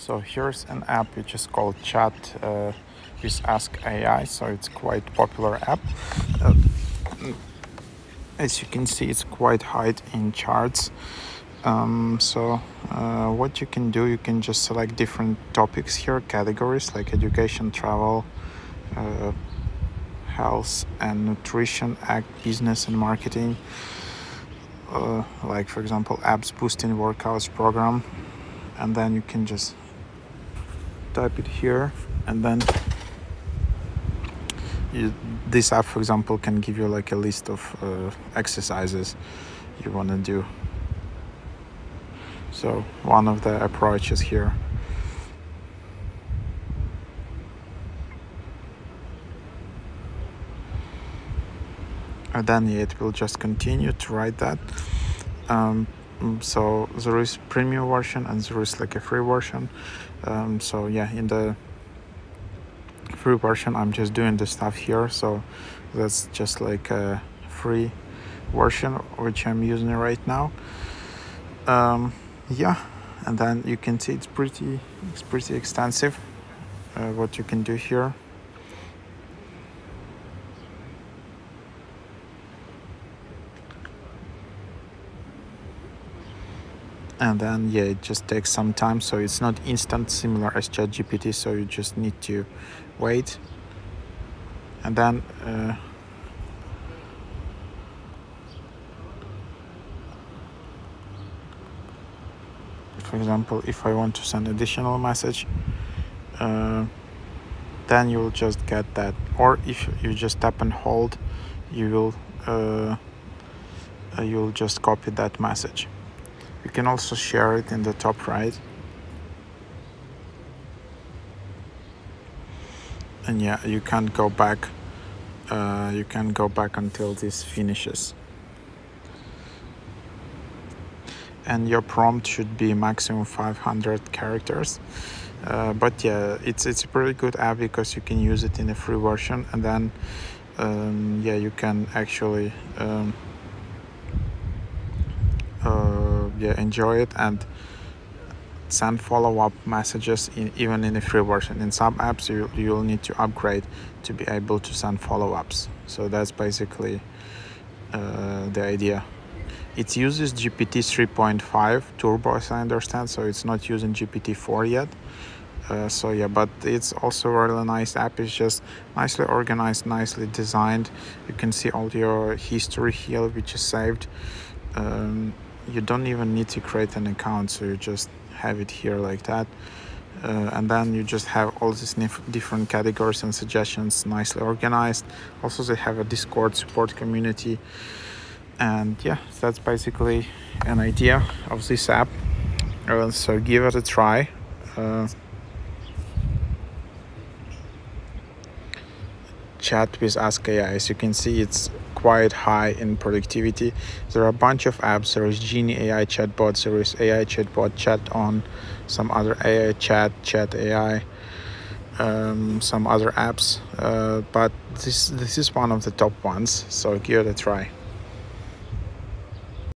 So here's an app which is called Chat with Ask AI. So it's quite popular app. As you can see, it's quite high in charts. What you can do, you can just select different topics here, categories like education, travel, health and nutrition, ag, business and marketing. Like for example, apps boosting workouts program, and then you can just type it here, and then this app, for example, can give you like a list of exercises you want to do. So one of the approaches here. And then it will just continue to write that. So there is premium version and there is like a free version. So yeah, in the free version I'm just doing the stuff here, so that's just like a free version which I'm using right now. Yeah, and then you can see it's pretty extensive what you can do here. And then yeah, it just takes some time, so it's not instant, similar as ChatGPT, so you just need to wait. And then for example, if I want to send additional message, then you'll just get that. Or if you just tap and hold, you'll just copy that message. You can also share it in the top right. And yeah, you can't go back. You can go back until this finishes. And your prompt should be maximum 500 characters. But yeah, it's a pretty good app because you can use it in a free version, and then yeah, you can actually yeah, enjoy it and send follow-up messages even in a free version. In some apps you'll need to upgrade to be able to send follow-ups. So that's basically the idea. It uses GPT 3.5 Turbo, as I understand, so it's not using GPT-4 yet. So yeah, but it's also a really nice app. It's just nicely organized, nicely designed. You can see all your history here, which is saved. You don't even need to create an account, so you just have it here like that. And then you just have all these different categories and suggestions nicely organized. Also, they have a Discord support community. And yeah, that's basically an idea of this app. So give it a try. Chat with Ask AI. As you can see, it's quite high in productivity. There are a bunch of apps. There is Genie AI chatbot, there is AI chatbot, Chat On, some other AI chat AI, some other apps, but this is one of the top ones, so give it a try.